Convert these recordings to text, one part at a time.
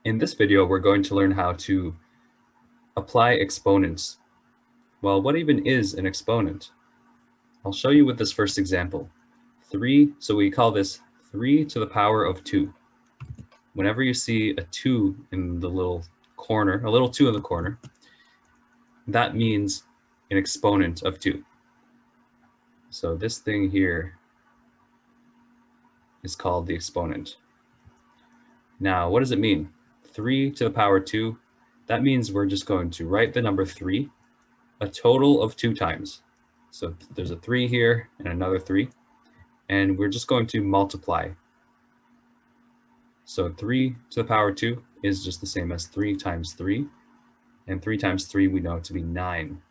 In this video, we're going to learn how to apply exponents. Well, what even is an exponent? I'll show you with this first example. 3, so we call this 3 to the power of 2. Whenever you see a 2 in the little corner, a little 2 in the corner, that means an exponent of 2. So this thing here is called the exponent. Now, what does it mean? 3 to the power 2, that means we're just going to write the number 3 a total of 2 times. So there's a 3 here and another 3, and we're just going to multiply. So 3 to the power 2 is just the same as 3 times 3, and 3 times 3 we know to be 9.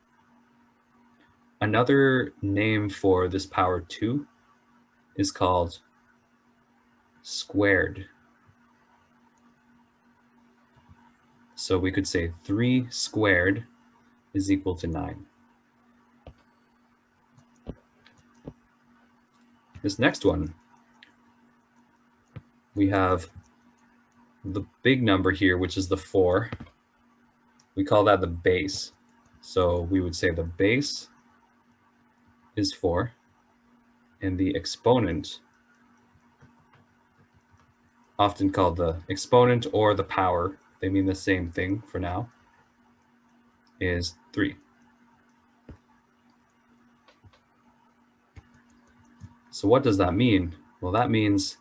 Another name for this power 2 is called squared. So we could say 3 squared is equal to 9. This next one, we have the big number here, which is the 4. We call that the base. So we would say the base is 4, and the exponent, often called the exponent or the power, they mean the same thing for now, is 3. So what does that mean? Well, that means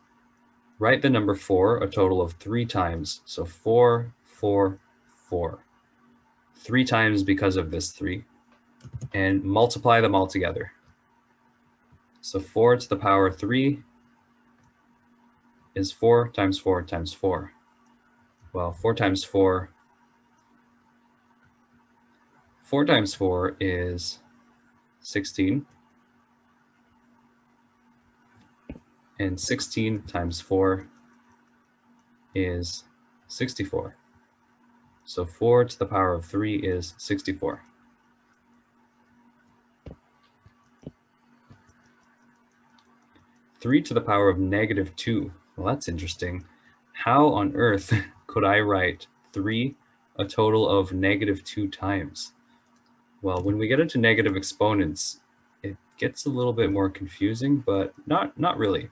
write the number 4 a total of 3 times. So 4, 4, 4. 3 times because of this 3, and multiply them all together. So 4 to the power 3 is 4 times 4 times 4. Well, 4 times 4 is 16. And 16 times 4 is 64. So 4 to the power of 3 is 64. Three to the power of negative 2. Well, that's interesting. How on earth could I write 3 a total of negative 2 times? Well, when we get into negative exponents, it gets a little bit more confusing, but not really.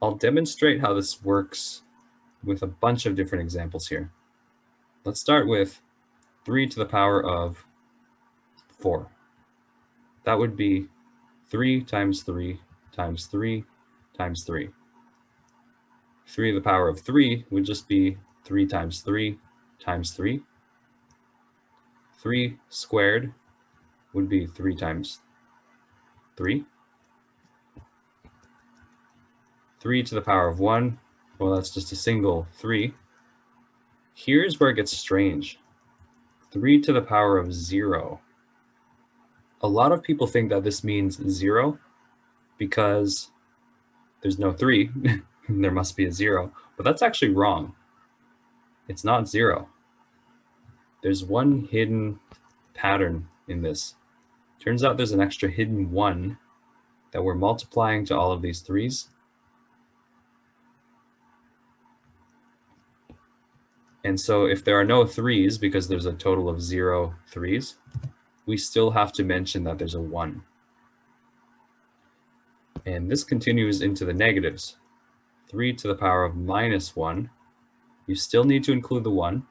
I'll demonstrate how this works with a bunch of different examples here. Let's start with 3 to the power of 4. That would be 3 times 3 times 3 times 3. 3 to the power of 3 would just be 3 times 3 times 3. 3 squared would be 3 times 3. 3 to the power of 1, well, that's just a single 3. Here's where it gets strange. 3 to the power of 0. A lot of people think that this means 0 because there's no 3. There must be a 0, but that's actually wrong. It's not 0. There's one hidden pattern in this. Turns out there's an extra hidden 1 that we're multiplying to all of these 3's. And so if there are no 3's, because there's a total of 0 3's, we still have to mention that there's a 1. And this continues into the negatives. 3 to the power of minus 1, you still need to include the 1.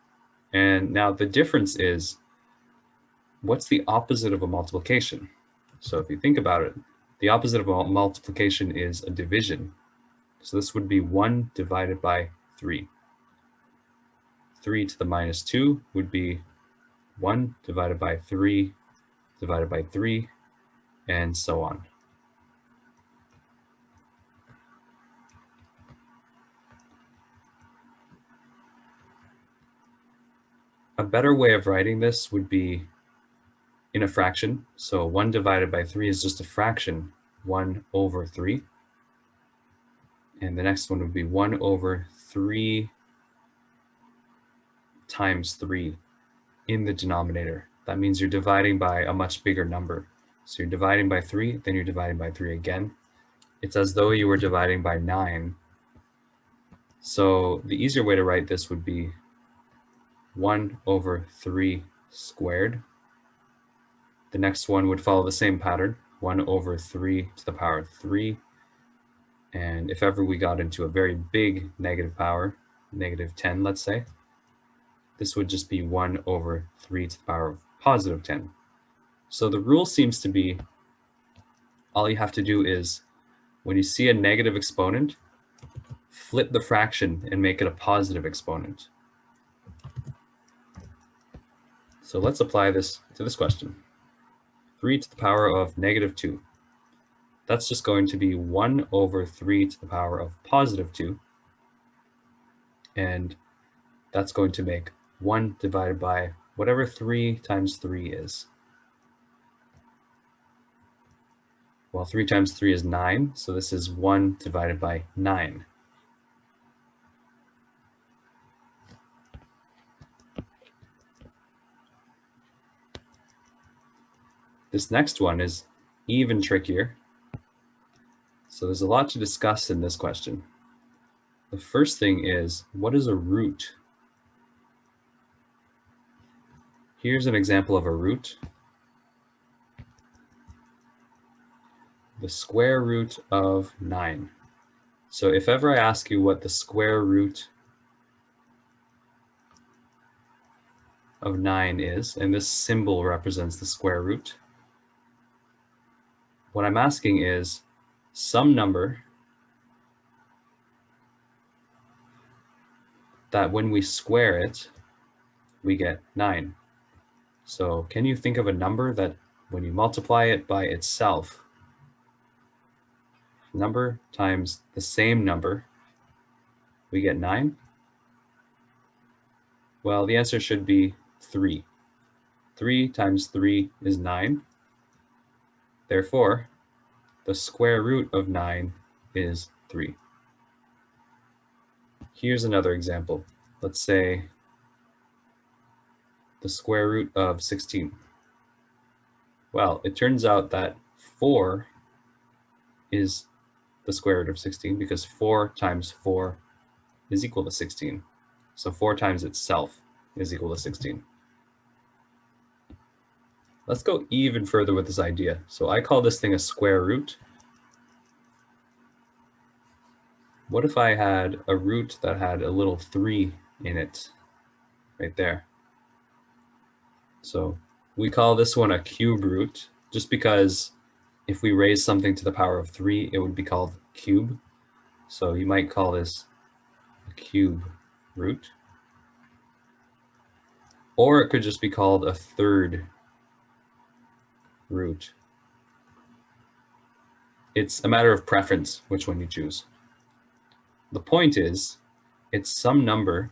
And now the difference is, what's the opposite of a multiplication? So if you think about it, the opposite of a multiplication is a division. So this would be 1 divided by 3. 3 to the minus 2 would be 1 divided by 3 divided by 3, and so on. A better way of writing this would be in a fraction. So 1 divided by 3 is just a fraction, 1 over 3. And the next one would be 1 over 3 times 3 in the denominator. That means you're dividing by a much bigger number. So you're dividing by 3, then you're dividing by 3 again. It's as though you were dividing by 9 So the easier way to write this would be 1 over 3 squared. The next one would follow the same pattern, 1 over 3 to the power of 3. And if ever we got into a very big negative power, negative 10, let's say, this would just be 1 over 3 to the power of positive 10. So the rule seems to be all you have to do is when you see a negative exponent, flip the fraction and make it a positive exponent. So let's apply this to this question. 3 to the power of negative 2. That's just going to be 1 over 3 to the power of positive 2. And that's going to make 1 divided by whatever 3 times 3 is. Well, 3 times 3 is 9, so this is 1 divided by 9. This next one is even trickier. So there's a lot to discuss in this question. The first thing is, what is a root? Here's an example of a root. The square root of 9. So if ever I ask you what the square root of 9 is, and this symbol represents the square root, what I'm asking is some number that when we square it, we get 9. So can you think of a number that when you multiply it by itself, number times the same number, we get 9? Well, the answer should be 3. 3 times 3 is 9. Therefore, the square root of 9 is 3. Here's another example. Let's say the square root of 16. Well, it turns out that 4 is the square root of 16 because 4 times 4 is equal to 16. So 4 times itself is equal to 16. Let's go even further with this idea. So I call this thing a square root. What if I had a root that had a little 3 in it right there? So we call this one a cube root just because if we raise something to the power of 3, it would be called cube. So you might call this a cube root. Or it could just be called a third root. It's a matter of preference which one you choose. The point is, it's some number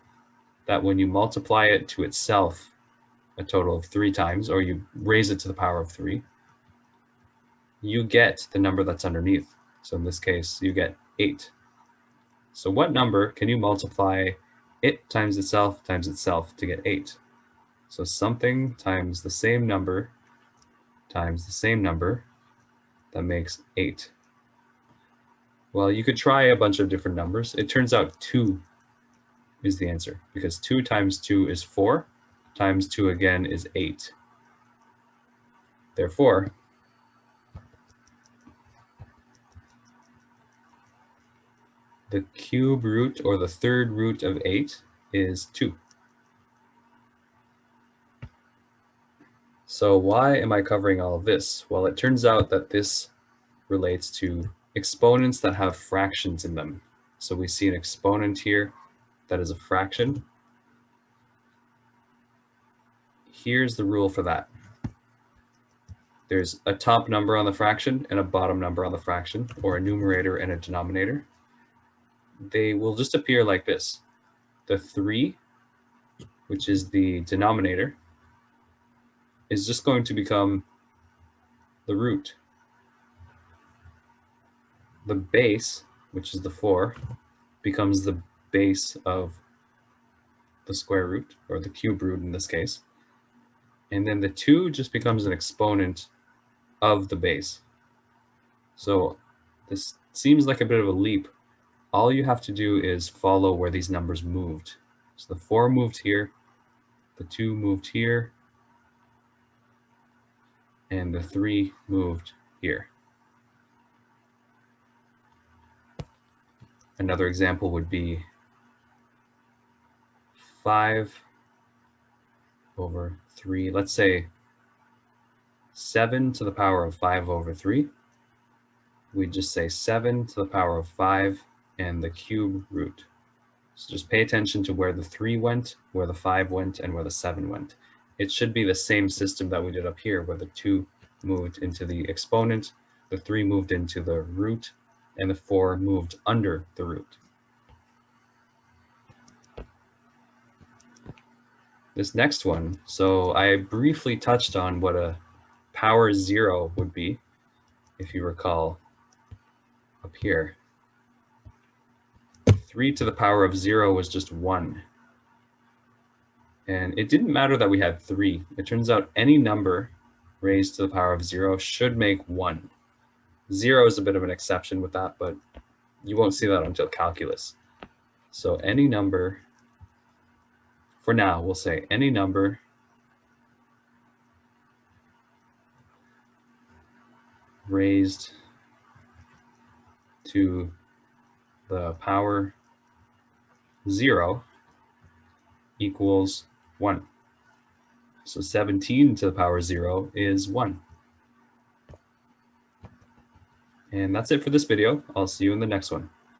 that when you multiply it to itself a total of 3 times, or you raise it to the power of 3, you get the number that's underneath. So in this case, you get 8. So what number can you multiply it times itself to get 8? So something times the same number times the same number, that makes 8. Well, you could try a bunch of different numbers. It turns out 2 is the answer because 2 times 2 is 4, times 2 again is 8. Therefore, the cube root or the third root of 8 is 2. So why am I covering all of this? Well, it turns out that this relates to exponents that have fractions in them. So we see an exponent here that is a fraction. Here's the rule for that. There's a top number on the fraction and a bottom number on the fraction, or a numerator and a denominator. They will just appear like this. The 3, which is the denominator, is just going to become the root. The base, which is the 4, becomes the base of the square root, or the cube root in this case. And then the 2 just becomes an exponent of the base. So this seems like a bit of a leap, all you have to do is follow where these numbers moved. So the 4 moved here, the 2 moved here, and the 3 moved here. Another example would be 5 over 3. Let's say 7 to the power of 5 over 3. We just say 7 to the power of 5 and the cube root. So just pay attention to where the 3 went, where the 5 went, and where the 7 went. It should be the same system that we did up here, where the 2 moved into the exponent, the 3 moved into the root, and the 4 moved under the root. This next one, so I briefly touched on what a power 0 would be, if you recall up here. 3 to the power of 0 was just 1. And it didn't matter that we had 3. It turns out any number raised to the power of 0 should make 1. 0 is a bit of an exception with that, but you won't see that until calculus. So any number, for now, we'll say any number raised to the power 0 equals 1. So 17 to the power 0 is 1. And that's it for this video. I'll see you in the next one.